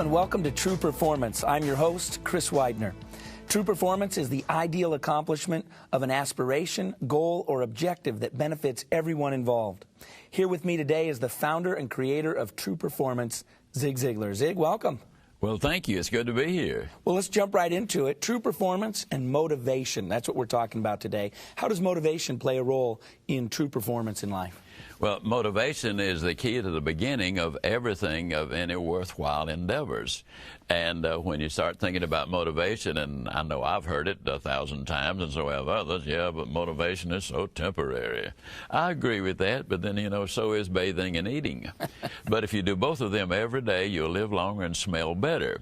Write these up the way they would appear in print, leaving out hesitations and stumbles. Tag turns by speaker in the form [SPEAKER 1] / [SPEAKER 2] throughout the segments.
[SPEAKER 1] and welcome to True Performance. I'm your host, Chris Widener. True performance is the ideal accomplishment of an aspiration, goal, or objective that benefits everyone involved. Here with me today is the founder and creator of True Performance, Zig Ziglar. Zig, welcome.
[SPEAKER 2] Well, thank you. It's good to be here.
[SPEAKER 1] Well, let's jump right into it. True performance and motivation. That's what we're talking about today. How does motivation play a role in true performance in life?
[SPEAKER 2] Well, motivation is the key to the beginning of everything, of any worthwhile endeavors. And when you start thinking about motivation, and I know I've heard it 1,000 times, and so have others, yeah, but motivation is so temporary. I agree with that, but then, you know, so is bathing and eating. But if you do both of them every day, you'll live longer and smell better.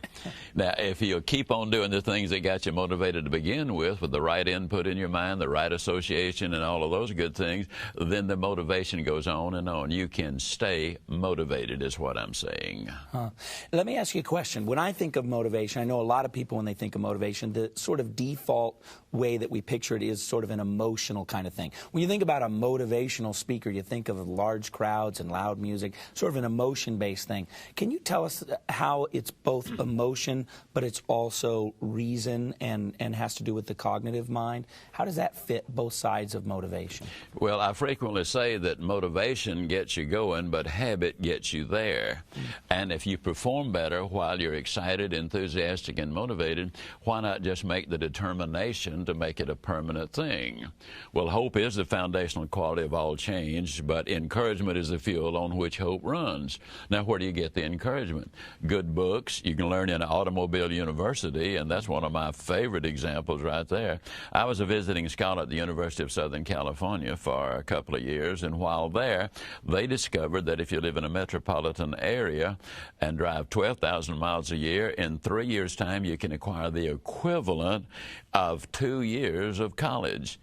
[SPEAKER 2] Now, if you'll keep on doing the things that got you motivated to begin with the right input in your mind, the right association, and all of those good things, then the motivation goes on and on. You can stay motivated, is what I'm saying.
[SPEAKER 1] Let me ask you a question. When I think of motivation, I know a lot of people, when they think of motivation, the sort of default way that we picture it is sort of an emotional kind of thing. When you think about a motivational speaker, you think of large crowds and loud music, sort of an emotion-based thing. Can you tell us how it's both emotion, but it's also reason and has to do with the cognitive mind? How does that fit both sides of motivation?
[SPEAKER 2] Well, I frequently say that motivation gets you going, but habit gets you there. And if you perform better while you're excited, enthusiastic, and motivated, why not just make the determination to make it a permanent thing? Well, hope is the foundational quality of all change, but encouragement is the fuel on which hope runs. Now, where do you get the encouragement? Good books. You can learn in an automobile university, and that's one of my favorite examples right there. I was a visiting scholar at the University of Southern California for a couple of years, and while there, they discovered that if you live in a metropolitan area and drive 12,000 miles a year, in 3 years' time, you can acquire the equivalent of 2 years of college.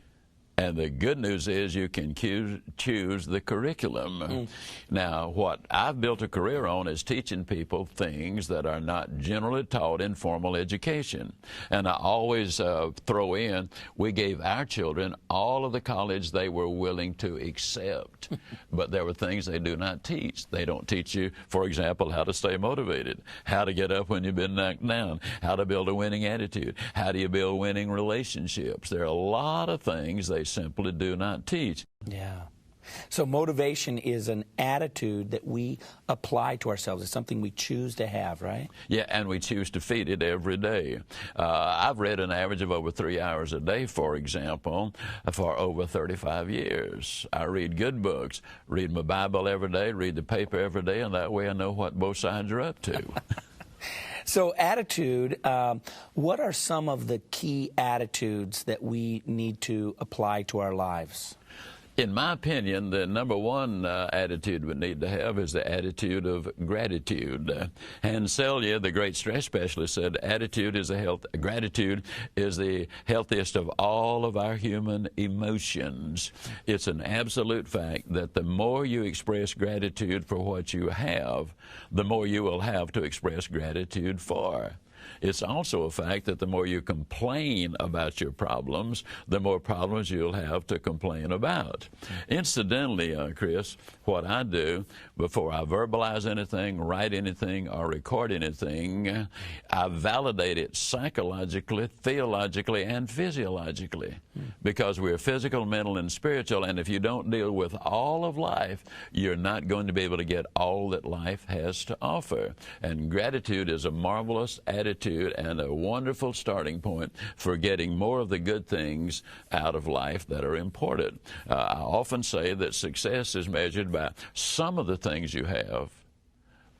[SPEAKER 2] And the good news is you can choose the curriculum. Now, what I've built a career on is teaching people things that are not generally taught in formal education. And I always throw in, we gave our children all of the college they were willing to accept. But there were things they do not teach. They don't teach you, for example, how to stay motivated, how to get up when you've been knocked down, how to build a winning attitude, how do you build winning relationships. There are a lot of things they simply do not teach.
[SPEAKER 1] Yeah. So motivation is an attitude that we apply to ourselves. It's something we choose to have, right?
[SPEAKER 2] Yeah, and we choose to feed it every day. I've read an average of over 3 hours a day, for example, for over 35 years. I read good books, read my Bible every day, read the paper every day, and that way I know what both sides are up to.
[SPEAKER 1] So attitude, what are some of the key attitudes that we need to apply to our lives?
[SPEAKER 2] In my opinion, the number one attitude we need to have is the attitude of gratitude. Hans Selye, the great stress specialist, said gratitude is the healthiest of all of our human emotions. It's an absolute fact that the more you express gratitude for what you have, the more you will have to express gratitude for. It's also a fact that the more you complain about your problems, the more problems you'll have to complain about. Incidentally, Chris, what I do before I verbalize anything, write anything, or record anything, I validate it psychologically, theologically, and physiologically. Because we're physical, mental, and spiritual, and if you don't deal with all of life, you're not going to be able to get all that life has to offer. And gratitude is a marvelous attitude and a wonderful starting point for getting more of the good things out of life that are important. I often say that success is measured by some of the things you have,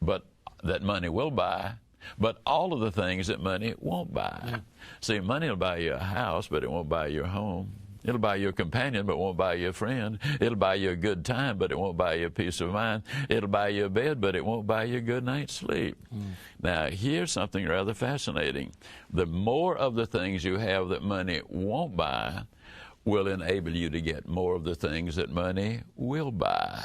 [SPEAKER 2] but that money will buy, but all of the things that money won't buy. See, money will buy you a house, but it won't buy your home. It'll buy you a companion, but won't buy you a friend. It'll buy you a good time, but it won't buy you a peace of mind. It'll buy you a bed, but it won't buy you a good night's sleep. Now, here's something rather fascinating. The more of the things you have that money won't buy will enable you to get more of the things that money will buy.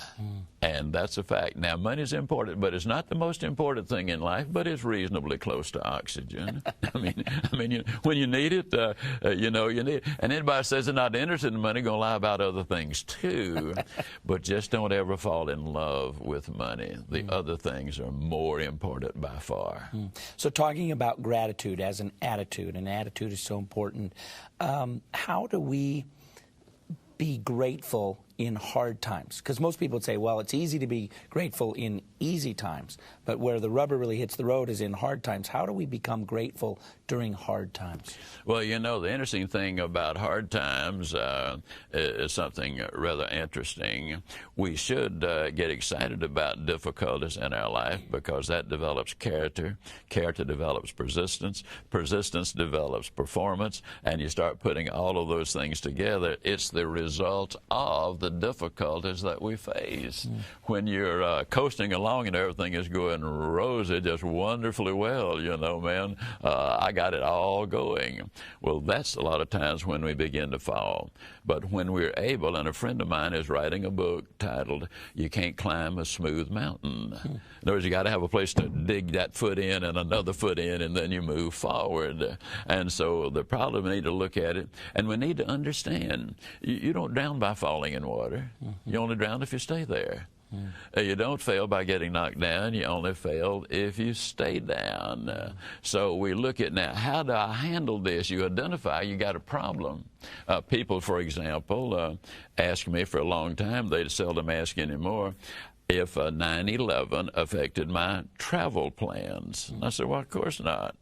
[SPEAKER 2] And that's a fact. Now, money's important, but it's not the most important thing in life, but it's reasonably close to oxygen. When you need it, you need it. And anybody says they're not interested in money, going to lie about other things too. But just don't ever fall in love with money. The other things are more important by far.
[SPEAKER 1] So talking about gratitude as an attitude, and attitude is so important, how do we be grateful in hard times? Because most people would say, well, it's easy to be grateful in easy times, but where the rubber really hits the road is in hard times. How do we become grateful during hard times?
[SPEAKER 2] Well, the interesting thing about hard times is something rather interesting. We should get excited about difficulties in our life because that develops character. Character develops persistence. Persistence develops performance. And you start putting all of those things together. It's the result of the difficulties that we face. When you're coasting along and everything is going rosy, just wonderfully well, man, I got it all going. Well, that's a lot of times when we begin to fall. But when we're able, and a friend of mine is writing a book titled, You Can't Climb a Smooth Mountain. In other words, you got to have a place to dig that foot in and another foot in, and then you move forward. And so the problem, we need to look at it, and we need to understand, you don't drown by falling in water. You only drown if you stay there. You don't fail by getting knocked down. You only fail if you stay down. So we look at now, how do I handle this? You identify you got a problem. People, for example, ask me for a long time, they seldom ask anymore, if 9/11 affected my travel plans. I said, well, of course not.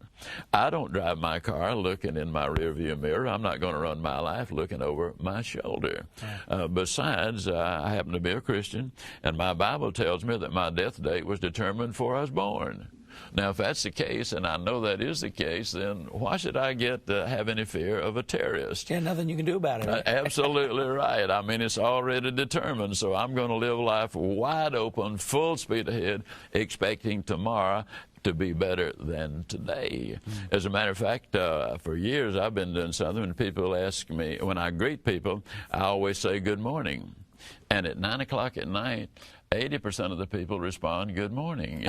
[SPEAKER 2] I don't drive my car looking in my rearview mirror. I'm not going to run my life looking over my shoulder. Besides, I happen to be a Christian, and my Bible tells me that my death date was determined before I was born. Now, if that's the case, and I know that is the case, then why should I have any fear of a terrorist?
[SPEAKER 1] Yeah, nothing you can do about it. Right?
[SPEAKER 2] Absolutely right. I mean, it's already determined, so I'm going to live life wide open, full speed ahead, expecting tomorrow to be better than today. As a matter of fact, for years I've been doing something when people ask me, when I greet people, I always say good morning. And at 9 o'clock at night, 80% of the people respond, good morning.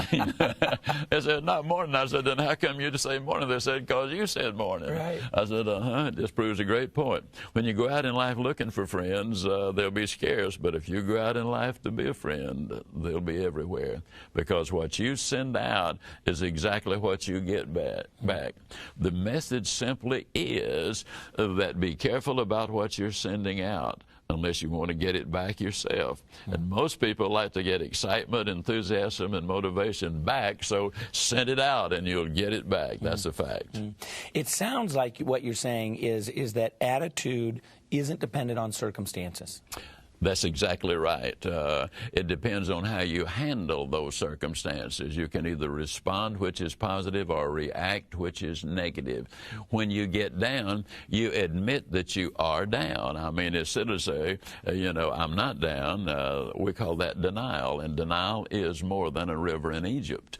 [SPEAKER 2] They said, not morning. I said, then how come you just say morning? They said, because you said morning.
[SPEAKER 1] Right.
[SPEAKER 2] I said, it just proves a great point. When you go out in life looking for friends, they'll be scarce. But if you go out in life to be a friend, they'll be everywhere. Because what you send out is exactly what you get back. The message simply is that be careful about what you're sending out, unless you want to get it back yourself. And most people like to get excitement, enthusiasm, and motivation back, so send it out and you'll get it back. That's a fact.
[SPEAKER 1] It sounds like what you're saying is that attitude isn't dependent on circumstances.
[SPEAKER 2] That's exactly right. It depends on how you handle those circumstances. You can either respond, which is positive, or react, which is negative. When you get down, you admit that you are down. I mean, instead of say, I'm not down, we call that denial. And denial is more than a river in Egypt.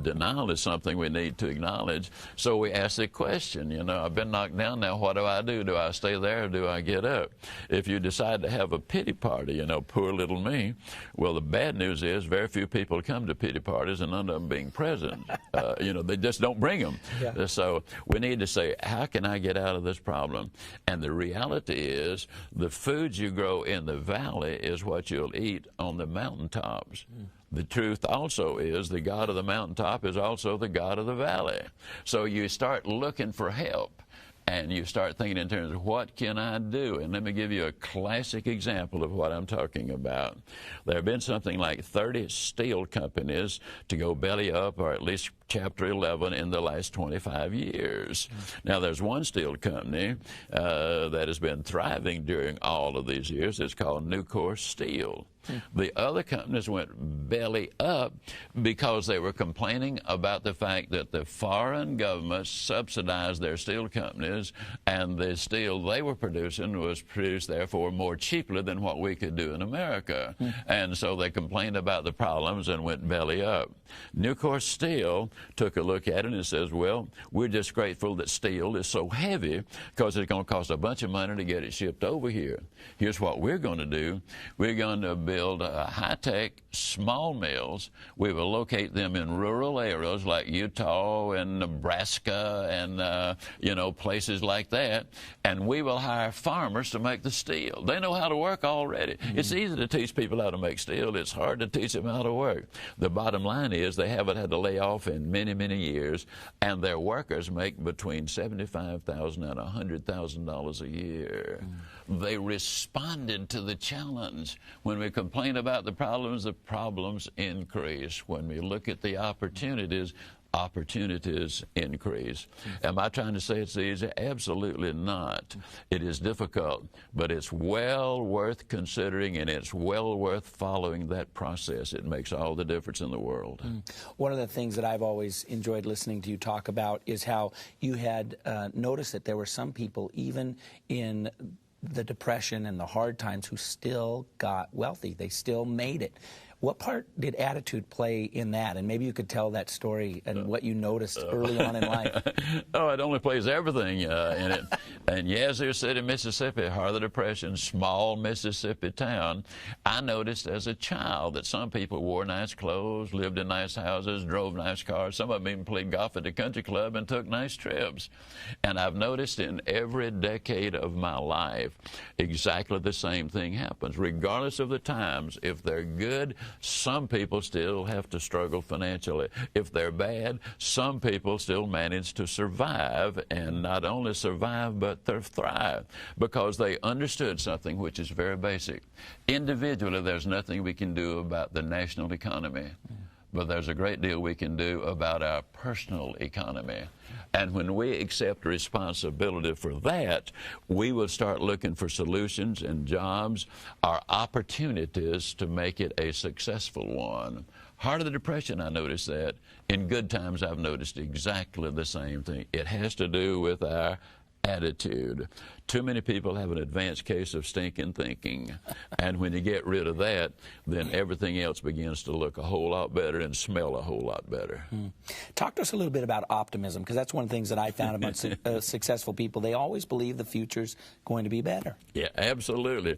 [SPEAKER 2] Denial is something we need to acknowledge. So we ask the question, I've been knocked down, now what do I do? Do I stay there or do I get up? If you decide to have a pity party, poor little me. Well, the bad news is very few people come to pity parties and none of them being present. They just don't bring them. Yeah. So we need to say, how can I get out of this problem? And the reality is the food you grow in the valley is what you'll eat on the mountaintops. The truth also is the God of the mountaintop is also the God of the valley. So you start looking for help. And you start thinking in terms of what can I do? And let me give you a classic example of what I'm talking about. There have been something like 30 steel companies to go belly up, or at least Chapter 11 in the last 25 years. Now, there's one steel company that has been thriving during all of these years. It's called Nucor Steel. The other companies went belly up because they were complaining about the fact that the foreign governments subsidized their steel companies, and the steel they were producing was produced, therefore, more cheaply than what we could do in America. And so they complained about the problems and went belly up. Nucor Steel took a look at it and says, well, we're just grateful that steel is so heavy because it's going to cost a bunch of money to get it shipped over here. Here's what we're going to do. We're going to build build high-tech small mills. We will locate them in rural areas like Utah and Nebraska and, you know, places like that. And we will hire farmers to make the steel. They know how to work already. Mm-hmm. It's easy to teach people how to make steel. It's hard to teach them how to work. The bottom line is they haven't had to lay off in many, many years, and their workers make between $75,000 and $100,000 a year. Mm-hmm. They responded to the challenge. When we complain about the problems increase. When we look at the opportunities increase. Am I trying to say it's easy? Absolutely not. It is difficult, but it's well worth considering, and it's well worth following that process. It makes all the difference in the world.
[SPEAKER 1] One of the things that I've always enjoyed listening to you talk about is how you had noticed that there were some people, even in the Depression and the hard times, who still got wealthy. They still made it. What part did attitude play in that? And maybe you could tell that story and what you noticed early on in life.
[SPEAKER 2] Oh, it only plays everything in it. In Yazoo City, Mississippi, heart of the Depression, small Mississippi town, I noticed as a child that some people wore nice clothes, lived in nice houses, drove nice cars. Some of them even played golf at the country club and took nice trips. And I've noticed in every decade of my life, exactly the same thing happens. Regardless of the times, if they're good, some people still have to struggle financially. If they're bad, some people still manage to survive, and not only survive, but they thrive, because they understood something which is very basic. Individually, there's nothing we can do about the national economy, but there's a great deal we can do about our personal economy. And when we accept responsibility for that, we will start looking for solutions and jobs or opportunities to make it a successful one. Heart of the Depression, I noticed that. In good times, I've noticed exactly the same thing. It has to do with our attitude. Too many people have an advanced case of stinking thinking. And when you get rid of that, then everything else begins to look a whole lot better and smell a whole lot better.
[SPEAKER 1] Talk to us a little bit about optimism, because that's one of the things that I found about successful people. They always believe the future's going to be better.
[SPEAKER 2] Yeah, absolutely.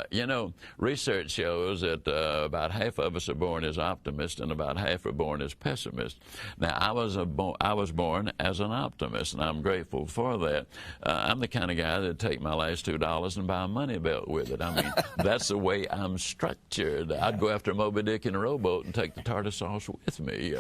[SPEAKER 2] You know, research shows that about half of us are born as optimists and about half are born as pessimists. Now, I was born as an optimist, and I'm grateful for that. I'm the kind of guy that'd take my last $2 and buy a money belt with it. I mean, that's the way I'm structured. I'd go after Moby Dick in a rowboat and take the tartar sauce with me.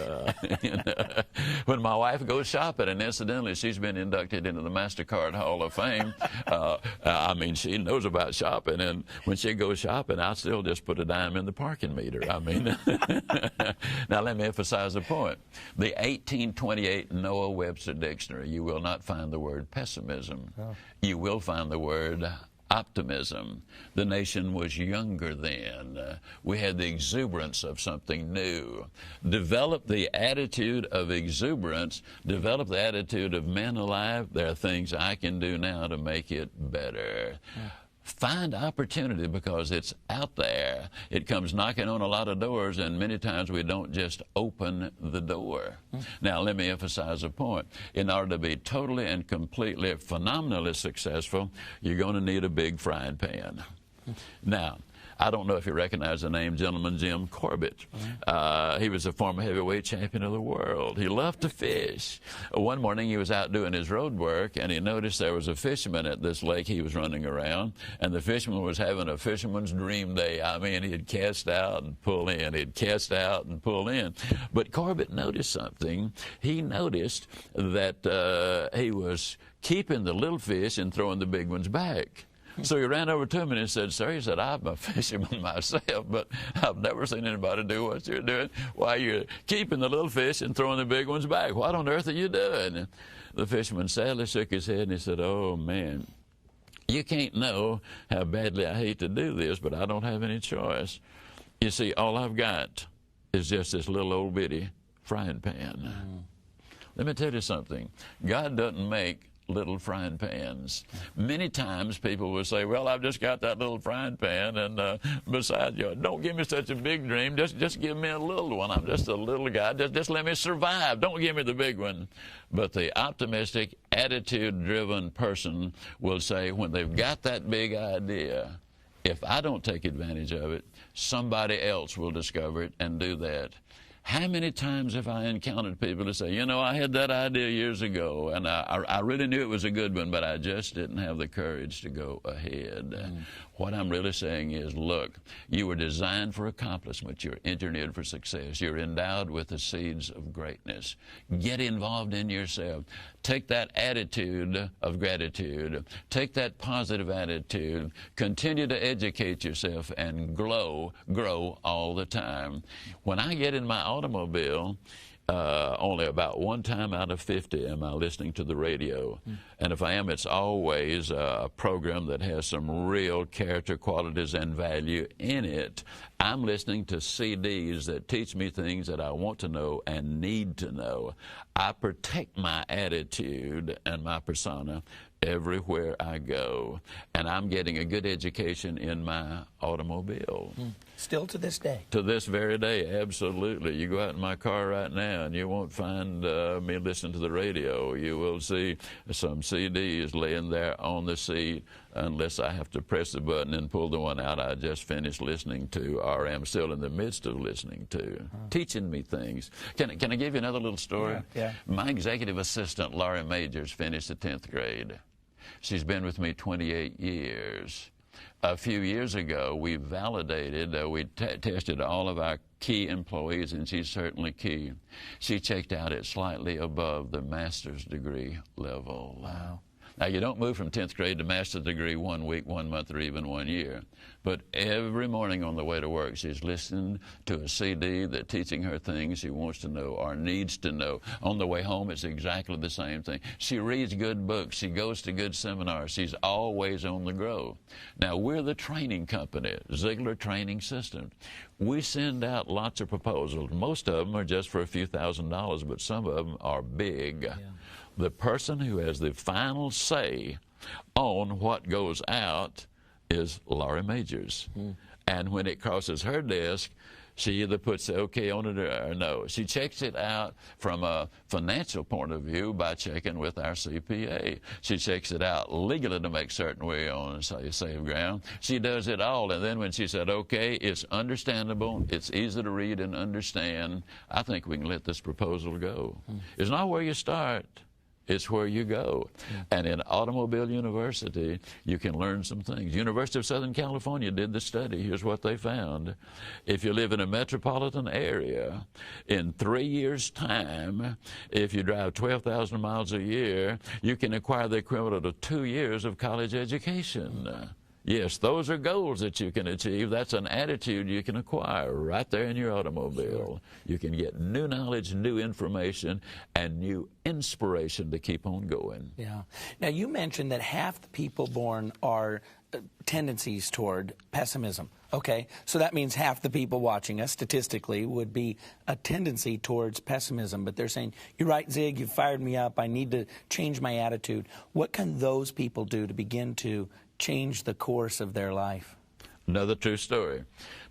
[SPEAKER 2] When my wife goes shopping, and incidentally, she's been inducted into the MasterCard Hall of Fame. I mean, she knows about shopping, and when she goes shopping, I still just put a dime in the parking meter. I mean, now let me emphasize the point. The 1828 Noah Webster Dictionary, you will not find the word pessimism. Oh. You will find the word optimism. The nation was younger then. We had the exuberance of something new. Develop the attitude of exuberance. Develop the attitude of man alive. There are things I can do now to make it better. Yeah. Find opportunity, because it's out there. It comes knocking on a lot of doors, and many times we don't just open the door. Now, let me emphasize a point. In order to be totally and completely, phenomenally successful, you're going to need a big frying pan. Now, I don't know if you recognize the name Gentleman Jim Corbett. He was a former heavyweight champion of the world. He loved to fish. One morning he was out doing his road work, and he noticed there was a fisherman at this lake he was running around, and the fisherman was having a fisherman's dream day. I mean, he'd cast out and pull in. He'd cast out and pull in. But Corbett noticed something. He noticed that he was keeping the little fish and throwing the big ones back. So he ran over to him and he said, "Sir," he said, "I'm a fisherman myself, but I've never seen anybody do what you're doing. Why, you're keeping the little fish and throwing the big ones back. What on earth are you doing?" And the fisherman sadly shook his head and he said, "Oh, man, you can't know how badly I hate to do this, but I don't have any choice. You see, all I've got is just this little old bitty frying pan." Let me tell you something. God doesn't make little frying pans. Many times people will say, "Well, I've just got that little frying pan, and besides, don't give me such a big dream. Just give me a little one. I'm just a little guy. Just let me survive. Don't give me the big one." But the optimistic, attitude-driven person will say, when they've got that big idea, If I don't take advantage of it, somebody else will discover it and do that. How many times have I encountered people who say, you know, I had that idea years ago, and I really knew it was a good one, but I just didn't have the courage to go ahead. What I'm really saying is, look, you were designed for accomplishment. You're engineered for success. You're endowed with the seeds of greatness. Get involved in yourself. Take that attitude of gratitude. Take that positive attitude. Continue to educate yourself and grow all the time. When I get in my automobile, only about one time out of 50 am I listening to the radio. And if I am, it's always a program that has some real character qualities and value in it. I'm listening to CDs that teach me things that I want to know and need to know. I protect my attitude and my persona everywhere I go, and I'm getting a good education in my automobile.
[SPEAKER 1] Still to this day?
[SPEAKER 2] To this very day, absolutely. You go out in my car right now, and you won't find me listening to the radio. You will see some CDs laying there on the seat, unless I have to press the button and pull the one out I just finished listening to, or am still in the midst of listening to, teaching me things. Can I give you another little story?
[SPEAKER 1] Yeah.
[SPEAKER 2] My executive assistant, Laurie Majors, finished the 10th grade. She's been with me 28 years. A few years ago, we validated, we tested all of our key employees, and she's certainly key. She checked out at slightly above the master's degree level.
[SPEAKER 1] Wow.
[SPEAKER 2] Now, you don't move from 10th grade to master's degree 1 week, 1 month, or even 1 year. But every morning on the way to work, she's listening to a CD that's teaching her things she wants to know or needs to know. On the way home, it's exactly the same thing. She reads good books. She goes to good seminars. She's always on the grow. Now, we're the training company, Ziglar Training System. We send out lots of proposals. Most of them are just for a few $1,000s, but some of them are big. Yeah. The person who has the final say on what goes out is Laurie Majors. And when it crosses her desk, she either puts the okay on it or no. She checks it out from a financial point of view by checking with our CPA. She checks it out legally to make certain we're on safe ground. She does it all, and then when she said, okay, it's understandable, it's easy to read and understand, I think we can let this proposal go. It's not where you start. It's where you go. And in Automobile University, you can learn some things. University of Southern California did the study. Here's what they found. If you live in a metropolitan area, in 3 years' time, if you drive 12,000 miles a year, you can acquire the equivalent of 2 years of college education. Yes, those are goals that you can achieve. That's an attitude you can acquire right there in your automobile. You can get new knowledge, new information, and new inspiration to keep on going.
[SPEAKER 1] Yeah. Now, you mentioned that half the people born are tendencies toward pessimism. Okay, so that means half the people watching us, statistically, would be a tendency towards pessimism. But they're saying, you're right, Zig, you've fired me up. I need to change my attitude. What can those people do to begin to change the course of their life?
[SPEAKER 2] Another true story.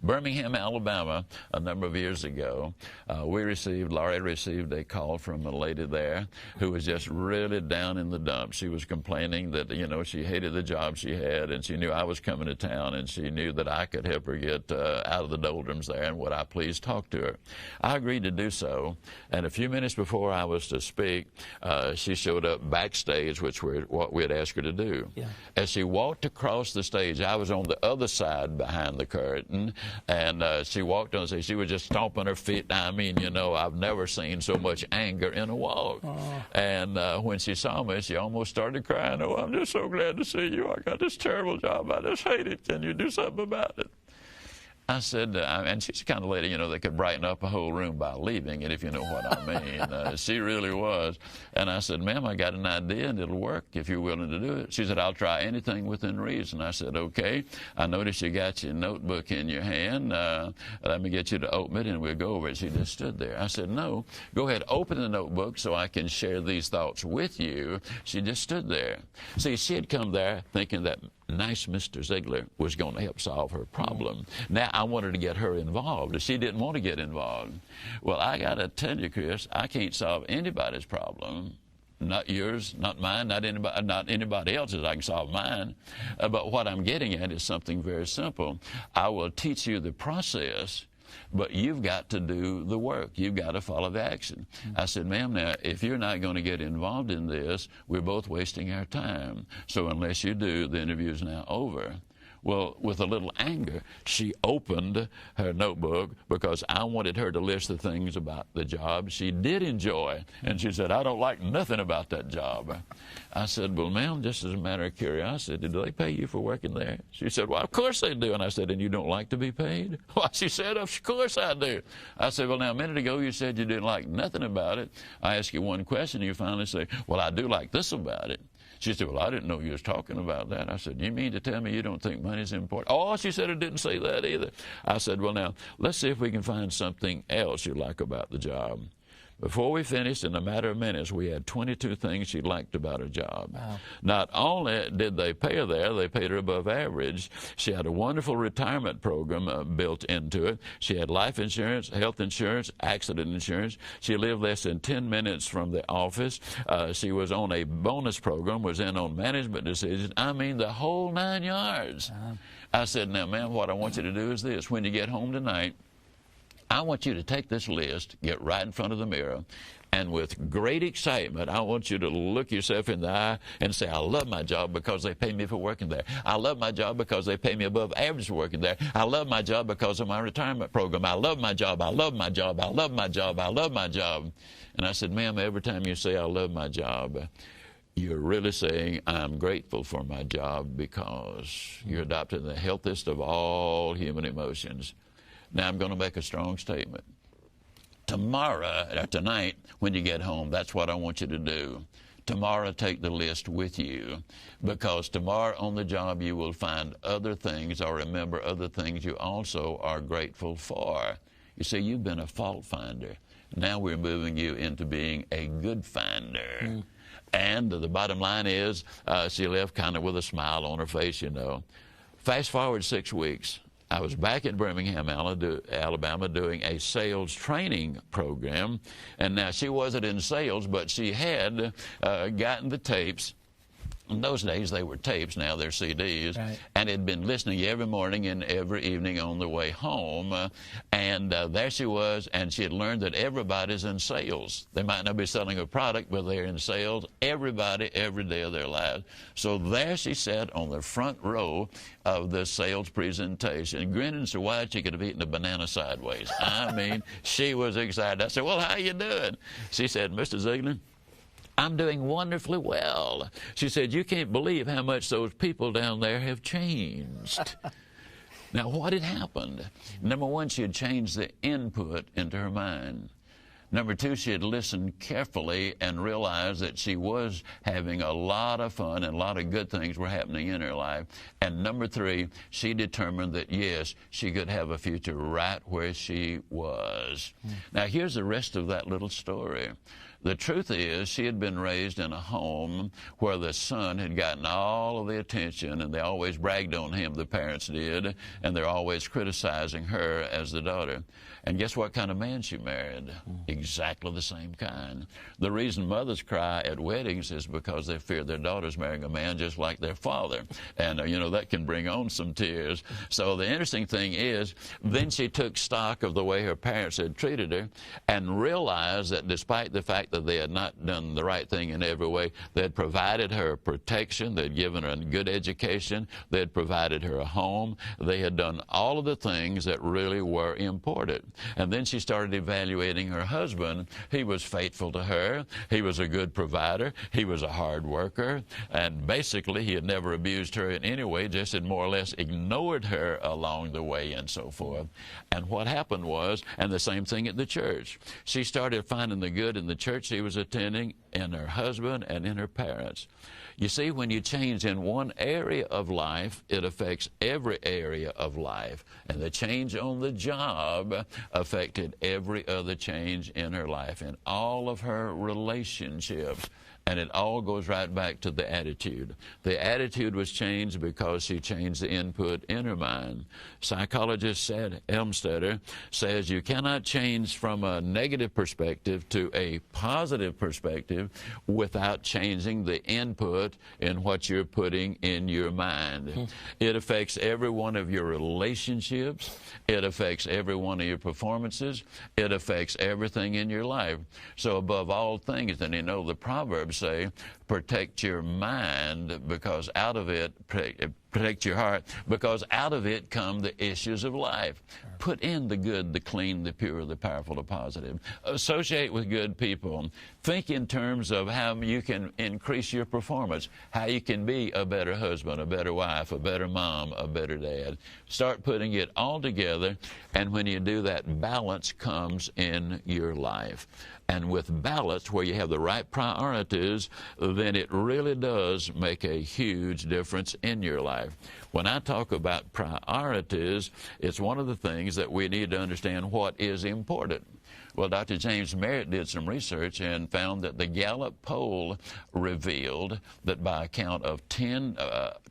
[SPEAKER 2] Birmingham, Alabama, a number of years ago, Laurie received a call from a lady there who was just really down in the dumps. She was complaining that, you know, she hated the job she had, and she knew I was coming to town, and she knew that I could help her get out of the doldrums there, and would I please talk to her. I agreed to do so, and a few minutes before I was to speak, she showed up backstage, which were what we had asked her to do. Yeah. As she walked across the stage, I was on the other side behind the curtain, and she walked on the stage. She was just stomping her feet. I mean, you know, I've never seen so much anger in a walk. And when she saw me, she almost started crying. Oh, I'm just so glad to see you. I got this terrible job. I just hate it. Can you do something about it? I said, and she's the kind of lady, you know, that could brighten up a whole room by leaving it, if you know what I mean. She really was. And I said, ma'am, I got an idea, and it'll work if you're willing to do it. She said, I'll try anything within reason. I said, okay. I noticed you got your notebook in your hand. Let me get you to open it, and we'll go over it. She just stood there. I said, no, go ahead, open the notebook so I can share these thoughts with you. She just stood there. See, she had come there thinking that nice Mr. Ziglar was going to help solve her problem. Now, I wanted to get her involved. She didn't want to get involved. Well, I got to tell you, Chris, I can't solve anybody's problem not yours, not mine, not anybody else's. I can solve mine. But what I'm getting at is something very simple. I will teach you the process, but you've got to do the work. You've got to follow the action. I said, ma'am, now, if you're not going to get involved in this, we're both wasting our time. So unless you do, the interview is now over. Well, with a little anger, she opened her notebook because I wanted her to list the things about the job she did enjoy. And she said, I don't like nothing about that job. I said, well, ma'am, just as a matter of curiosity, do they pay you for working there? She said, well, of course they do. And I said, and you don't like to be paid? Well, she said, of course I do. I said, well, now, a minute ago you said you didn't like nothing about it. I asked you one question, and you finally say, well, I do like this about it. She said, well, I didn't know you was talking about that. I said, you mean to tell me you don't think money's important? Oh, she said, it didn't say that either. I said, well, now, let's see if we can find something else you like about the job. Before we finished, in a matter of minutes, we had 22 things she liked about her job. Wow. Not only did they pay her there, they paid her above average. She had a wonderful retirement program built into it. She had life insurance, health insurance, accident insurance. She lived less than 10 minutes from the office. She was on a bonus program, was in on management decisions. I mean, the whole 9 yards. I said, now, ma'am, what I want you to do is this. When you get home tonight, I want you to take this list, get right in front of the mirror, and with great excitement, I want you to look yourself in the eye and say, I love my job because they pay me for working there. I love my job because they pay me above average for working there. I love my job because of my retirement program. I love my job. I love my job. I love my job. I love my job. And I said, ma'am, every time you say I love my job, you're really saying I'm grateful for my job because you're adopting the healthiest of all human emotions. Now, I'm going to make a strong statement. Tonight, when you get home, that's what I want you to do. Tomorrow, take the list with you, because tomorrow on the job you will find other things or remember other things you also are grateful for. You see, you've been a fault finder. Now we're moving you into being a good finder. And the bottom line is, she left kind of with a smile on her face, you know. Fast forward 6 weeks. I was back in Birmingham, Alabama, doing a sales training program. And now she wasn't in sales, but she had gotten the tapes. In those days, they were tapes. Now they're CDs. Right. And had been listening every morning and every evening on the way home. And there she was, and she had learned that everybody's in sales. They might not be selling a product, but they're in sales, everybody, every day of their lives. So there she sat on the front row of the sales presentation, grinning so wide she could have eaten a banana sideways. I mean, she was excited. I said, well, how you doing? She said, Mr. Ziglar, I'm doing wonderfully well. She said, you can't believe how much those people down there have changed. Now, what had happened? Number one, she had changed the input into her mind. Number two, she had listened carefully and realized that she was having a lot of fun and a lot of good things were happening in her life. And number three, she determined that, yes, she could have a future right where she was. Now, here's the rest of that little story. The truth is, she had been raised in a home where the son had gotten all of the attention, and they always bragged on him, the parents did, and they're always criticizing her as the daughter. And guess what kind of man she married? Exactly the same kind. The reason mothers cry at weddings is because they fear their daughter's marrying a man just like their father. And, you know, that can bring on some tears. So the interesting thing is, then she took stock of the way her parents had treated her and realized that despite the fact that they had not done the right thing in every way, they had provided her protection, they had given her a good education, they had provided her a home, they had done all of the things that really were important. And then she started evaluating her husband. He was faithful to her. He was a good provider. He was a hard worker. And basically, he had never abused her in any way, just had more or less ignored her along the way and so forth. And what happened was, and the same thing at the church, she started finding the good in the church she was attending, in her husband, and in her parents. You see, when you change in one area of life, it affects every area of life. And the change on the job affected every other change in her life, in all of her relationships. And it all goes right back to the attitude. The attitude was changed because she changed the input in her mind. Psychologist Elmstetter says you cannot change from a negative perspective to a positive perspective without changing the input in what you're putting in your mind. It affects every one of your relationships. It affects every one of your performances. It affects everything in your life. So above all things, and you know the Proverbs say, protect your mind, because out of it, protect your heart, because out of it come the issues of life. Put in the good, the clean, the pure, the powerful, the positive. Associate with good people. Think in terms of how you can increase your performance, how you can be a better husband, a better wife, a better mom, a better dad. Start putting it all together, and when you do that, balance comes in your life. And with balance, where you have the right priorities, then it really does make a huge difference in your life. When I talk about priorities, it's one of the things that we need to understand what is important. Well, Dr. James Merritt did some research and found that the Gallup poll revealed that by a count of 10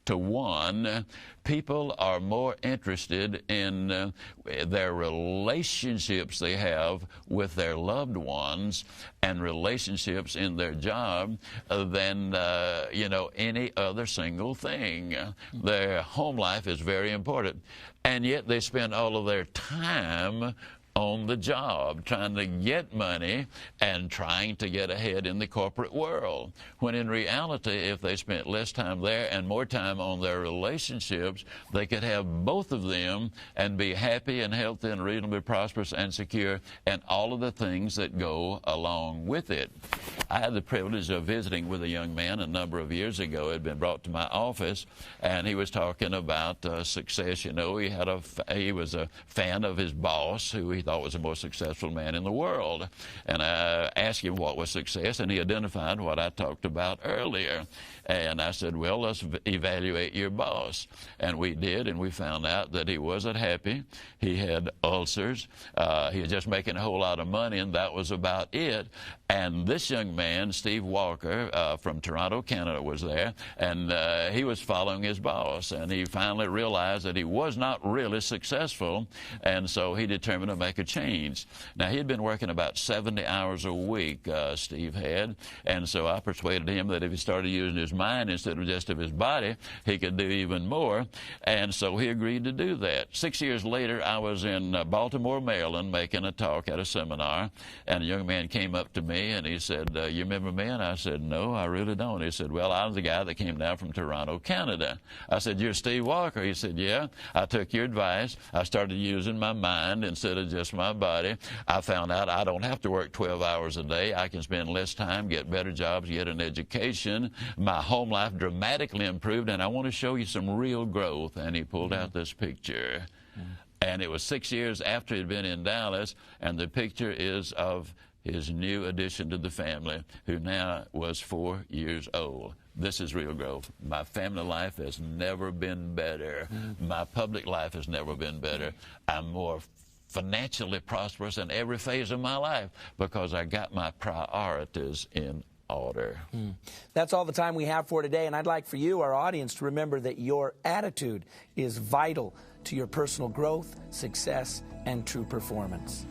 [SPEAKER 2] to 1, people are more interested in their relationships they have with their loved ones and relationships in their job than, any other single thing. Their home life is very important, and yet they spend all of their time on the job, trying to get money and trying to get ahead in the corporate world. When in reality, if they spent less time there and more time on their relationships, they could have both of them and be happy and healthy and reasonably prosperous and secure, and all of the things that go along with it. I had the privilege of visiting with a young man a number of years ago. He had been brought to my office, and he was talking about success. You know, he was a fan of his boss, who he thought was the most successful man in the world. And I asked him what was success, and he identified what I talked about earlier. And I said, well, let's evaluate your boss. And we did, and we found out that he wasn't happy. He had ulcers. He was just making a whole lot of money, and that was about it. And this young man, Steve Walker, from Toronto, Canada, was there, and he was following his boss. And he finally realized that he was not really successful, and so he determined to make a change. Now, he had been working about 70 hours a week, Steve had, and so I persuaded him that if he started using his mind instead of just of his body, he could do even more, and so he agreed to do that. 6 years later, I was in Baltimore, Maryland, making a talk at a seminar, and a young man came up to me, and he said, you remember me? And I said, no, I really don't. He said, well, I was the guy that came down from Toronto, Canada. I said, you're Steve Walker? He said, yeah. I took your advice. I started using my mind instead of just my body. I found out I don't have to work 12 hours a day. I can spend less time, get better jobs, get an education. My home life dramatically improved, and I want to show you some real growth. And he pulled out this picture. And it was 6 years after he'd been in Dallas, and the picture is of his new addition to the family, who now was 4 years old. This is real growth. My family life has never been better. My public life has never been better. I'm more financially prosperous in every phase of my life because I got my priorities in order.
[SPEAKER 1] That's all the time we have for today, and I'd like for you, our audience, to remember that your attitude is vital to your personal growth, success, and true performance.